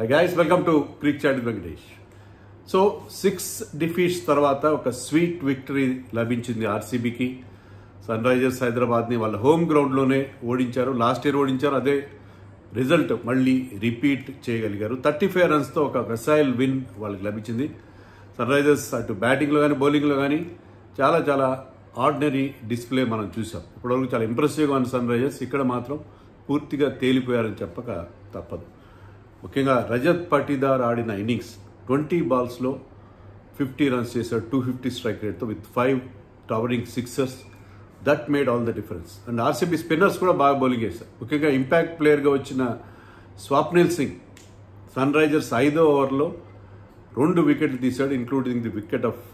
Hi guys, welcome to Creek Chat with Venkatesh. So 6 defeats తర్వాత ఒక sweet victory లభించింది ఆర్సీబీకి. Sun Risers హైదరాబాద్ని వాళ్ళ హోమ్ గ్రౌండ్లోనే ఓడించారు. లాస్ట్ ఇయర్ ఓడించారు. అదే రిజల్ట్ మళ్ళీ రిపీట్ చేయగలిగారు. 35 రన్స్తో ఒక వెసైల్ విన్ వాళ్ళకి లభించింది. సన్ రైజర్స్ అటు బ్యాటింగ్లో కానీ బౌలింగ్లో కానీ చాలా ఆర్డినరీ డిస్ప్లే మనం చూసాం. ఇప్పటివరకు చాలా ఇంప్రెసివ్గా ఉన్న సన్ రైజర్స్ ఇక్కడ మాత్రం పూర్తిగా తేలిపోయారని చెప్పక తప్పదు. ముఖ్యంగా రజత్ పాటీదార్ ఆడిన ఇన్నింగ్స్ 20 బాల్స్లో 50 రన్స్ చేశాడు. 250 స్ట్రైక్ రేట్తో with 5 towering sixers. That made all the difference. And RCB spinners కూడా బాగా బౌలింగ్ చేశారు. ముఖ్యంగా ఇంపాక్ట్ ప్లేయర్గా వచ్చిన స్వాప్నిల్ సింగ్ సన్ రైజర్స్ 5వ ఓవర్లో 2 వికెట్లు తీశాడు, including the wicket of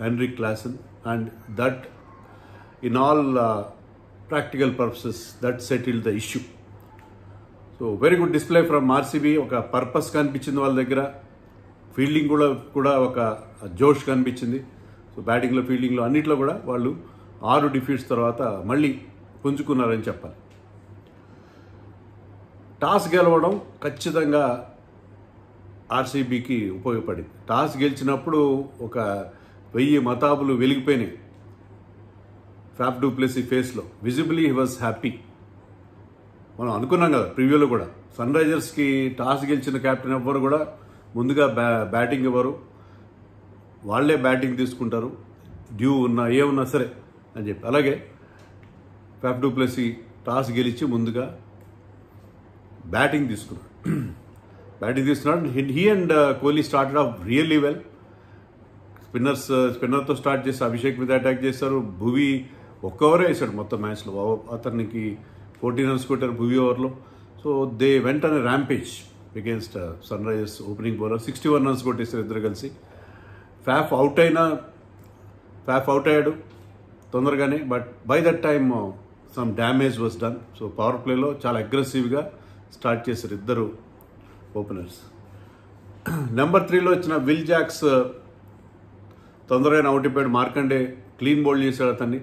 Heinrich Klaasen. And that in all practical purposes that settle the issue. So very good display from RCB. ఒక పర్పస్ కనిపించింది వాళ్ళ దగ్గర. ఫీల్డింగ్ కూడా ఒక జోష్ కనిపించింది. సో బ్యాటింగ్లో ఫీల్డింగ్లో అన్నిట్లో కూడా వాళ్ళు 6 డిఫీట్స్ తర్వాత మళ్ళీ పుంజుకున్నారని చెప్పాలి. టాస్ గెలవడం ఖచ్చితంగా ఆర్సీబీకి ఉపయోగపడింది. టాస్ గెలిచినప్పుడు ఒక 1000 మతాబులు వెలిగిపోయినాయి ఫ్యాఫ్ డు ప్లెసీ ఫేస్లో. Visibly he was happy. మనం అనుకున్నాం కదా ప్రివ్యూలో కూడా, సన్ రైజర్స్కి టాస్ గెలిచిన కెప్టెన్ ఎవ్వరు కూడా ముందుగా బ్యాటింగ్ ఇవ్వరు, వాళ్లే బ్యాటింగ్ తీసుకుంటారు, డ్యూ ఉన్నా ఏమున్నా సరే అని చెప్పి. అలాగే ఫ్యాఫ్ డు ప్లెసీ టాస్ గెలిచి ముందుగా బ్యాటింగ్ తీసుకున్నాడు. He and Kohli started off really well. స్పిన్నర్తో స్టార్ట్ చేసి అభిషేక్ మీద అటాక్ చేశారు. భువి ఒక్క ఓవరే వేశాడు మొత్తం మ్యాచ్లో. అతనికి 14 రన్స్ కొట్టారు భువి ఓవర్లో. సో దే వెంట అనే rampage against Sunrisers opening bowler. 61 runs కొట్టేశారు ఇద్దరు కలిసి. ఫ్యాఫ్ అవుట్ అయ్యాడు తొందరగానే. But by that time some damage was done. So power ప్లేలో చాలా అగ్రెసివ్గా స్టార్ట్ చేశారు ఇద్దరు ఓపెనర్స్. నెంబర్ 3లో వచ్చిన విల్ జాక్స్ తొందరగానే అవుట్ అయిపోయాడు. మార్కండే క్లీన్ బౌల్డ్ చేశాడు అతన్ని.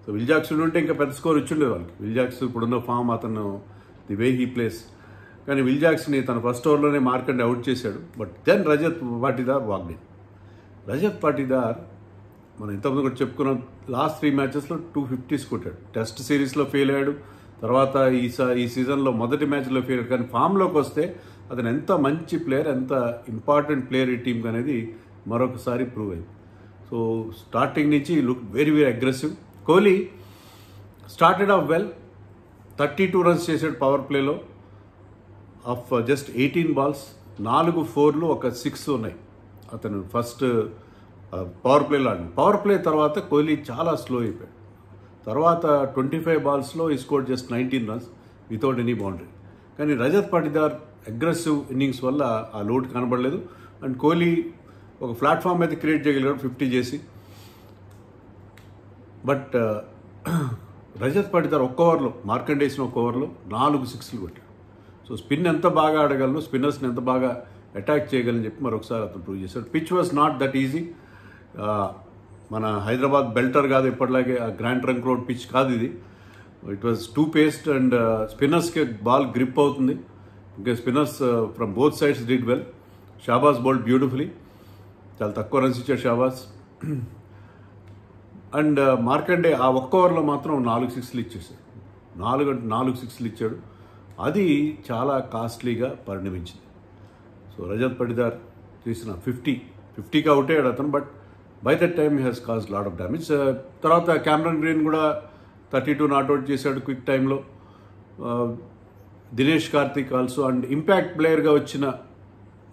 సో విల్ జాక్స్ ఉంటే ఇంకా పెద్ద స్కోర్ ఇచ్చిండే వాళ్ళకి. విల్ జాక్స్ ఇప్పుడున్న ఫామ్, అతను ది వే హీ ప్లేస్. కానీ విల్ జాక్స్ని తన ఫస్ట్ ఓవర్లోనే మార్కండే అవుట్ చేశాడు. But then Rajat Patidar walked in. Rajat Patidar మనం ఇంతకుముందు కూడా చెప్పుకున్నాం, లాస్ట్ 3 మ్యాచెస్లో 250s కొట్టాడు. టెస్ట్ సిరీస్లో ఫెయిల్ అయ్యాడు. తర్వాత ఈ సీజన్లో మొదటి మ్యాచ్లో ఫెయిల్ అయ్యాడు. కానీ ఫామ్లోకి వస్తే అతను ఎంత మంచి ప్లేయర్, ఎంత ఇంపార్టెంట్ ప్లేయర్ ఈ టీంకి అనేది మరొకసారి ప్రూవ్ అయింది. సో స్టార్టింగ్ నుంచి look very aggressive. Kohli started of well. 32 runs చేశాడు పవర్ ప్లేలో ఆఫ్ జస్ట్ 18 బాల్స్. 4 4లు 1 6 ఉన్నాయి. అతను ఫస్ట్ పవర్ ప్లేలో ఆడి. పవర్ ప్లే తర్వాత కోహ్లీ చాలా స్లో అయిపోయాడు. తర్వాత 25 బాల్స్లో ఈ score just 19 runs without any boundary. కానీ రజత్ పాటీదార్ అగ్రెసివ్ ఇన్నింగ్స్ వల్ల ఆ లోడ్ కనబడలేదు. అండ్ కోహ్లీ ఒక ప్లాట్ఫామ్ అయితే క్రియేట్ చేయగలిగాడు 50 చేసి. బట్ రజత్ పాటీదార్ ఒక్క ఓవర్లో, మార్కండే వేసిన ఒక్క ఓవర్లో 4 6లు కొట్టాడు. సో స్పిన్ ఎంత బాగా ఆడగలను, స్పిన్నర్స్ని ఎంత బాగా అటాక్ చేయగలని చెప్పి మరొకసారి అతను ప్రూవ్ చేశాడు. Pitch was not that easy. మన హైదరాబాద్ బెల్టర్ కాదు, ఎప్పటిలాగే గ్రాండ్ ట్రంక్ రోడ్ పిచ్ కాదు ఇది. It was too paced and స్పిన్నర్స్కి బాల్ గ్రిప్ అవుతుంది. ఇంకా spinners from both sides did well. Shahbaz bowled beautifully. చాలా తక్కువ రన్స్ ఇచ్చాడు షాబాజ్. అండ్ మార్కండే ఆ ఒక్క ఓవర్లో మాత్రం 4 6లు ఇచ్చేసాడు. 4 6లు ఇచ్చాడు. అది చాలా కాస్ట్లీగా పరిణమించింది. సో రజత్ పాటీదార్ చేసిన 50కి అవుట్ అయ్యాడు అతను. But by that time he has caused lot of damage. తర్వాత క్యామరన్ గ్రీన్ కూడా 32 నాట్అవుట్ చేశాడు క్విక్ టైంలో. Dinesh Karthik also. And impact ప్లేయర్గా వచ్చిన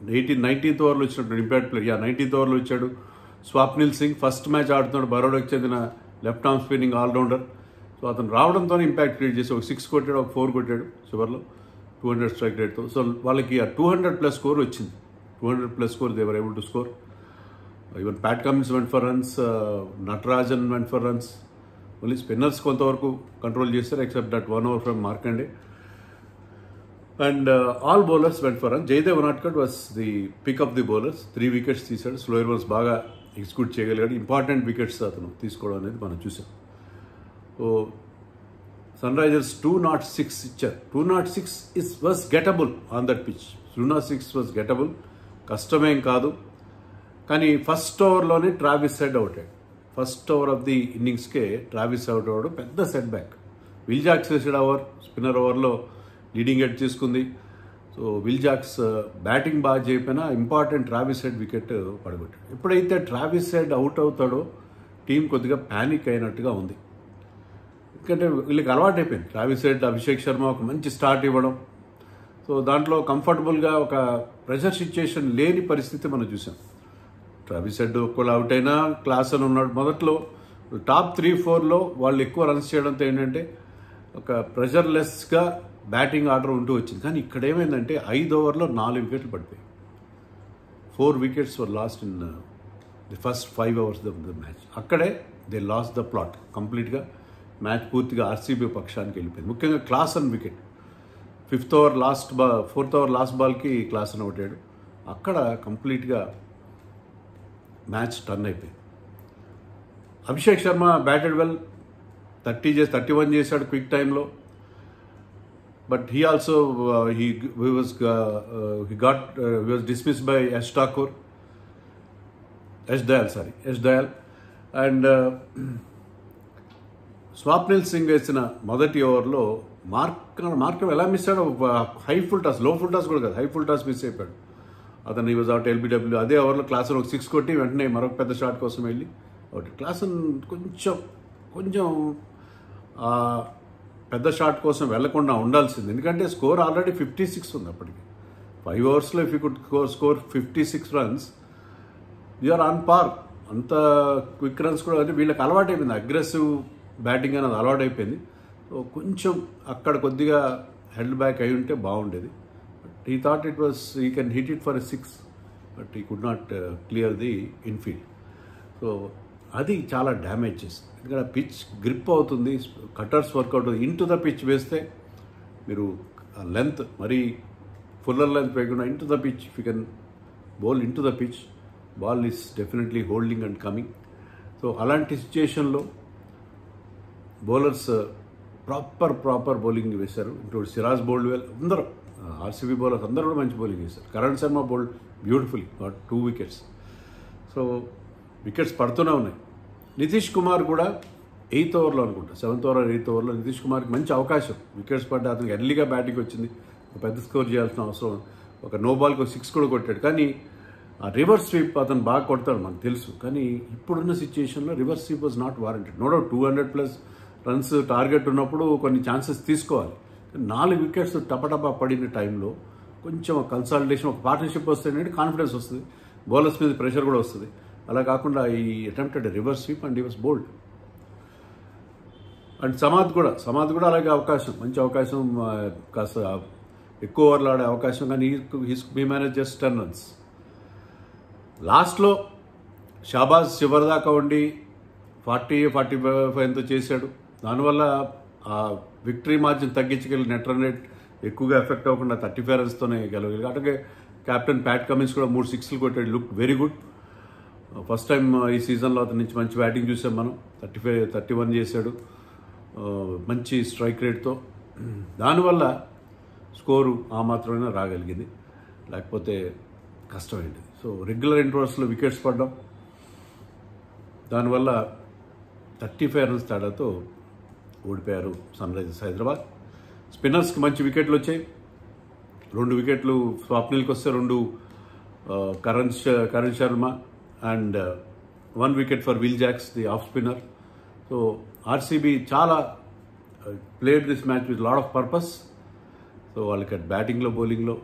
19th ఓవర్లో వచ్చినట్టు ఇంపాక్ట్ ప్లేయర్ 19th ఓవర్లో వచ్చాడు స్వాప్నిల్ సింగ్. ఫస్ట్ మ్యాచ్ ఆడుతున్నాడు. బరోడాకి చెందిన left arm spinning allrounder. So అతను రావడంతో ఇంపాక్ట్ క్రియేట్ చేసి ఒక 6 కొట్టాడు, ఒక 4 కొట్టాడు చివరిలో 200 స్ట్రైక్ రేట్తో. సో వాళ్ళకి ఆ 200+ స్కోర్ వచ్చింది. 200+ score they were able to score. Even Pat Cummins went for runs, Natarajan went for runs. Only spinners కొంతవరకు కంట్రోల్ చేస్తారు except that 1 over from Markande. And all bowlers went for run. Jaydev Unadkat was the pick of the bowlers. 3 wickets తీశాడు. Slower balls బాగా execute చేయగలిగాడు. Important wickets అతను తీసుకోవడం అనేది మనం చూసాం. సో సన్ రైజర్స్ 206 ఇచ్చారు. 206 was gettable on that pitch. లూనా 6 వాజ్ గెటబుల్, కష్టమేం కాదు. కానీ ఫస్ట్ ఓవర్లోనే ట్రావిస్ హెడ్ అవుట్ అయ్యాడు. ఫస్ట్ ఓవర్ ఆఫ్ ది ఇన్నింగ్స్కే ట్రావిస్ అవుట్ అవ్వడు, పెద్ద సెట్ బ్యాక్. విల్ జాక్స్ వేసాడు ఓవర్, స్పిన్నర్ ఓవర్లో లీడింగ్ హెడ్ తీసుకుంది. సో విల్ జాక్స్ బ్యాటింగ్ బాగా చేయకపోయినా ఇంపార్టెంట్ ట్రావిస్ హెడ్ వికెట్ పడగొట్టాడు. ఎప్పుడైతే ట్రావిస్ హెడ్ అవుట్ అవుతాడో టీం కొద్దిగా ప్యానిక్ అయినట్టుగా ఉంది. ఎందుకంటే వీళ్ళకి అలవాటు అయిపోయింది. ట్రావిస్ హెడ్, అభిషేక్ శర్మ ఒక మంచి స్టార్ట్ ఇవ్వడం. సో దాంట్లో కంఫర్టబుల్గా ఒక ప్రెషర్ సిచ్యుయేషన్ లేని పరిస్థితి మనం చూసాం. ట్రావిస్ హెడ్ ఒక్కళ్ళు అవుట్ అయినా క్లాస్ అని ఉన్నాడు. మొదట్లో టాప్ 3-4లో వాళ్ళు ఎక్కువ రన్స్ చేయడంతో ఏంటంటే ఒక ప్రెషర్లెస్గా బ్యాటింగ్ ఆర్డర్ ఉంటూ వచ్చింది. కానీ ఇక్కడ ఏమైందంటే 5 ఓవర్లో 4 వికెట్లు పడిపోయాయి. 4 wickets were lost in the first 5 overs of the match. అక్కడే దే లాస్ట్ ద ప్లాట్ కంప్లీట్గా. మ్యాచ్ పూర్తిగా ఆర్సీబీ పక్షానికి వెళ్ళిపోయింది. ముఖ్యంగా Klaasen wicket 4th over last బాల్కి క్లాసన్ అవుట్ అయ్యాడు. అక్కడ కంప్లీట్గా మ్యాచ్ టర్న్ అయిపోయింది. అభిషేక్ శర్మ బ్యాటెడ్ వెల్, 31 చేశాడు క్విక్ టైంలో. But he also he was dismissed by Yash Dayal. And Swapnil Singh వేసిన మొదటి ఓవర్లో మార్క్ ఎలా మిస్ అయ్యాడు. లో ఫుల్ టాస్ కూడా కాదు, హై ఫుల్ టాస్ మిస్ అయిపోయాడు. అతను ఈ వాజ్ అవుట్ ఎల్బిడబ్ల్యూ. అదే ఓవర్లో క్లాసన్ ఒక 6 కొట్టి వెంటనే మరొక పెద్ద షాట్ కోసం వెళ్ళి అవుట్. క్లాసన్ కొంచెం పెద్ద షాట్ కోసం వెళ్లకుండా ఉండాల్సింది. ఎందుకంటే స్కోర్ ఆల్రెడీ 56 ఉంది అప్పటికి. 5 ఓవర్స్లో if you could score 56 runs you are on par. అంత క్విక్ రన్స్ కూడా అంటే వీళ్ళకి అలవాటు అయిపోయింది. అగ్రెసివ్ బ్యాటింగ్ అనేది అలవాటు అయిపోయింది. సో కొంచెం అక్కడ కొద్దిగా హెల్డ్ బ్యాక్ అయి ఉంటే బాగుండేది. But he thought he can hit it for 6, but he could not clear the Enfield. So అది చాలా డ్యామేజ్ చేస్తుంది. ఎందుకంటే పిచ్ గ్రిప్ అవుతుంది, కటర్స్ వర్కౌట్ అవుతుంది. ఇంటూ ద పిచ్ వేస్తే మీరు లెంత్ మరీ ఫుల్లర్ లెంత్ వేయకుండా into the pitch, if you can bowl into the pitch, ball is definitely holding and coming. So అలాంటి సిచ్యుయేషన్లో బౌలర్స్ ప్రాపర్ బౌలింగ్ వేశారు. Include Siraj bowled well. అందరూ RCB bowlers అందరూ కూడా మంచి బౌలింగ్ వేశారు. Karan Sharma bowled beautifully, got 2 wickets. So wickets పడుతూనే ఉన్నాయి. నితీష్ కుమార్ కూడా 8th ఓవర్లో అనుకుంటా, 7th ఓవర్ 8th ఓవర్లో నితీష్ కుమార్కి మంచి అవకాశం. వికెట్స్ పడ్డా అతనికి ఎర్లీగా బ్యాటింగ్ వచ్చింది. ఒక పెద్ద స్కోర్ చేయాల్సిన అవసరం. ఒక నో బాల్కి 6 కూడా కొట్టాడు. కానీ ఆ రివర్స్ స్వీప్ అతను బాగా కొడతాడు మనకు తెలుసు. కానీ ఇప్పుడున్న సిచ్యుయేషన్లో reverse sweep was not warranted. No doubt 200+ runs target ఉన్నప్పుడు కొన్ని ఛాన్సెస్ తీసుకోవాలి. 4 వికెట్స్ టపటపా పడిన టైంలో కొంచెం కన్సాలిడేషన్, ఒక పార్ట్నర్షిప్ వస్తే కాన్ఫిడెన్స్ వస్తుంది, బౌలర్స్ మీద ప్రెషర్ కూడా వస్తుంది. అలా కాకుండా ఈ attempted reverse sweep and he was bold. And Samad కూడా అలాగే అవకాశం, మంచి అవకాశం, కాస్త ఎక్కువ ఓవర్లు ఆడే అవకాశం. కానీ హీ మేనేజ్ జస్ట్ 10 రన్స్. లాస్ట్లో షాబాజ్ చివరిదాకా ఉండి 40-45 చేశాడు. దానివల్ల ఆ విక్టరీ మార్జిన్ తగ్గించగలిగి నెట్ రన్ రేట్ ఎక్కువగా ఎఫెక్ట్ అవ్వకుండా 35 రన్స్తోనే గెలవగలిగాడు. అట్లాగే కెప్టెన్ ప్యాట్ కమిన్స్ కూడా 3 6లు కొట్టాడు. Look very good. First time ఈ సీజన్లో అతని నుంచి మంచి బ్యాటింగ్ చూసాం మనం. 31 చేశాడు మంచి స్ట్రైక్ రేట్తో. దానివల్ల స్కోరు ఆ మాత్రమే రాగలిగింది, లేకపోతే కష్టమైంది. సో రెగ్యులర్ ఇంటర్వల్స్లో వికెట్స్ పడ్డం, దానివల్ల 35 రన్స్ తేడాతో ఓడిపోయారు సన్ రైజర్స్ హైదరాబాద్. స్పిన్నర్స్కి మంచి వికెట్లు వచ్చాయి. 2 వికెట్లు స్వాప్నిల్కి వస్తే 2 Karan Sharma and 1 wicket for Will Jacks, the off spinner. So RCB చాలా played this match with lot of purpose. So వాళ్ళకి బ్యాటింగ్లో, బౌలింగ్లో,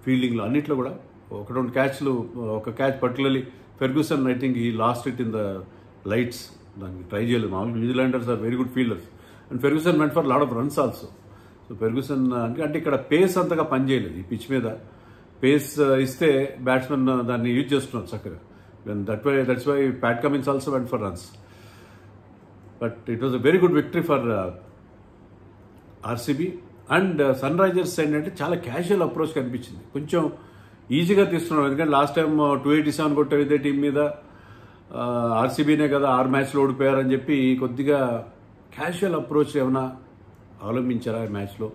ఫీల్డింగ్లో అన్నిట్లో కూడా 1-2 క్యాచ్లు, ఒక catch particularly Ferguson, I think he lost it in the lights. దానికి ట్రై చేయలేదు. మామూలుగా New Zealanders are very good fielders and Ferguson went for lot of runs also. So Ferguson అంటే ఇక్కడ పేస్ అంతగా పనిచేయలేదు. ఈ పిచ్ మీద పేస్ ఇస్తే బ్యాట్స్మెన్ దాన్ని యూజ్ చేస్తున్నారు చక్కగా. That's why Pat Cummins also went for runs. But it was a very good victory for RCB. And Sunrisers ఏంటంటే చాలా క్యాజువల్ అప్రోచ్ కనిపించింది. కొంచెం ఈజీగా తీసుకున్నాం. ఎందుకంటే లాస్ట్ టైం 287 కొట్టారు ఇదే టీం మీద. ఆర్సీబీనే కదా 6 మ్యాచ్లు ఓడిపోయారని చెప్పి కొద్దిగా క్యాజువల్ అప్రోచ్ ఏమైనా అవలంబించారా ఈ మ్యాచ్లో?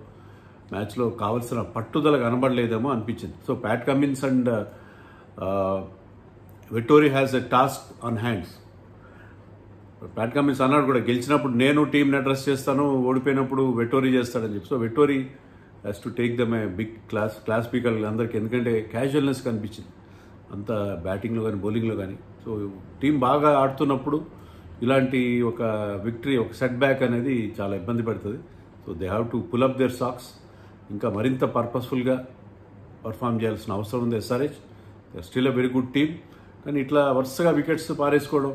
మ్యాచ్లో కావాల్సిన పట్టుదల కనబడలేదేమో అనిపించింది. So Pat Cummins and Vettori has a task on hands. Pat Cummins అన్నాడు కూడా, గెలిచినప్పుడు నేను టీంని అడ్రస్ చేస్తాను, ఓడిపోయినప్పుడు వెటోరీ చేస్తాడని చెప్పి. So Vettori has to take them a big class speaker అందరికీ, ఎందుకంటే క్యాజువల్నెస్ కనిపించింది అంత బ్యాటింగ్లో కానీ బౌలింగ్లో కానీ. సో టీం బాగా ఆడుతున్నప్పుడు ఇలాంటి ఒక విక్టరీ, ఒక సెట్ బ్యాక్ అనేది చాలా ఇబ్బంది పడుతుంది. So they have to pull up their socks, ఇంకా మరింత పర్పస్ఫుల్గా పర్ఫామ్ చేయాల్సిన అవసరం ఉంది. SRH still a very good team, కానీ ఇట్లా వరుసగా వికెట్స్ పారేసుకోవడం,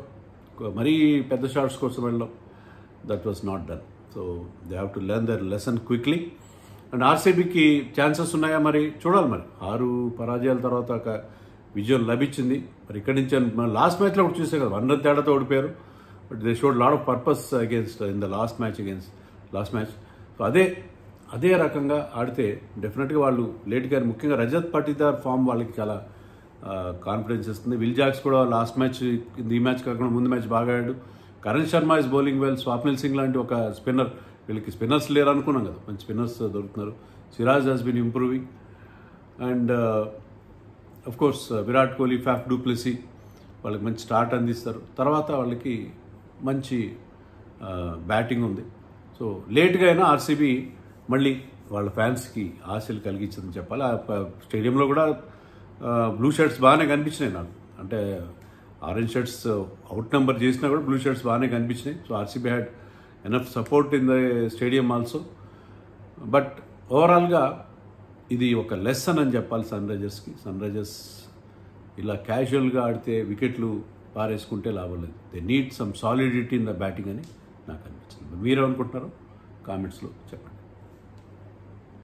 మరీ పెద్ద షాట్స్ కోసం వెళ్ళడం, that was not done. So they have to learn their lesson quickly. And ఆర్సీబీకి ఛాన్సెస్ ఉన్నాయా మరి చూడాలి. మరి 6 పరాజయాల తర్వాత ఒక విజయం లభించింది. మరి ఇక్కడి నుంచి లాస్ట్ మ్యాచ్లో ఒకటి చూసే కదా, 1 run తేడాతో ఓడిపోయారు. But they showed lot of purpose against in the last match. So అదే రకంగా ఆడితే డెఫినెట్గా వాళ్ళు లేట్గా, ముఖ్యంగా రజత్ పటిదార్ ఫామ్ వాళ్ళకి చాలా కాన్ఫిడెన్స్ ఇస్తుంది. విల్ జాక్స్ కూడా లాస్ట్ మ్యాచ్, ఈ మ్యాచ్ కాకుండా ముందు మ్యాచ్ బాగా ఆడాడు. Karan Sharma is bowling well. Swapnil Singh లాంటి ఒక స్పిన్నర్, వీళ్ళకి స్పిన్నర్స్ లేరు అనుకున్నాం కదా, మంచి స్పిన్నర్స్ దొరుకుతున్నారు. Siraj has been improving. And of course Virat Kohli, Faf du Plessis వాళ్ళకి మంచి స్టార్ట్ అందిస్తారు. తర్వాత వాళ్ళకి మంచి బ్యాటింగ్ ఉంది. సో లేట్గా అయినా ఆర్సీబీ మళ్ళీ వాళ్ళ ఫ్యాన్స్కి ఆశలు కలిగించిందని చెప్పాలి. ఆ స్టేడియంలో కూడా బ్లూ షర్ట్స్ బాగానే కనిపించినాయి నాకు. అంటే ఆరెంజ్ షర్ట్స్ అవుట్ నెంబర్ చేసినా కూడా బ్లూ షర్ట్స్ బాగానే కనిపించినాయి. So RCB had enough support in the stadium also. But ఓవరాల్గా ఇది ఒక లెసన్ అని చెప్పాలి సన్ రైజర్స్ ఇలా క్యాజువల్గా ఆడితే వికెట్లు పారేసుకుంటే లాభం లేదు. They need some solidity in the batting అని నాకు అనిపించింది. మీరేమనుకుంటున్నారో కామెంట్స్లో చెప్పండి.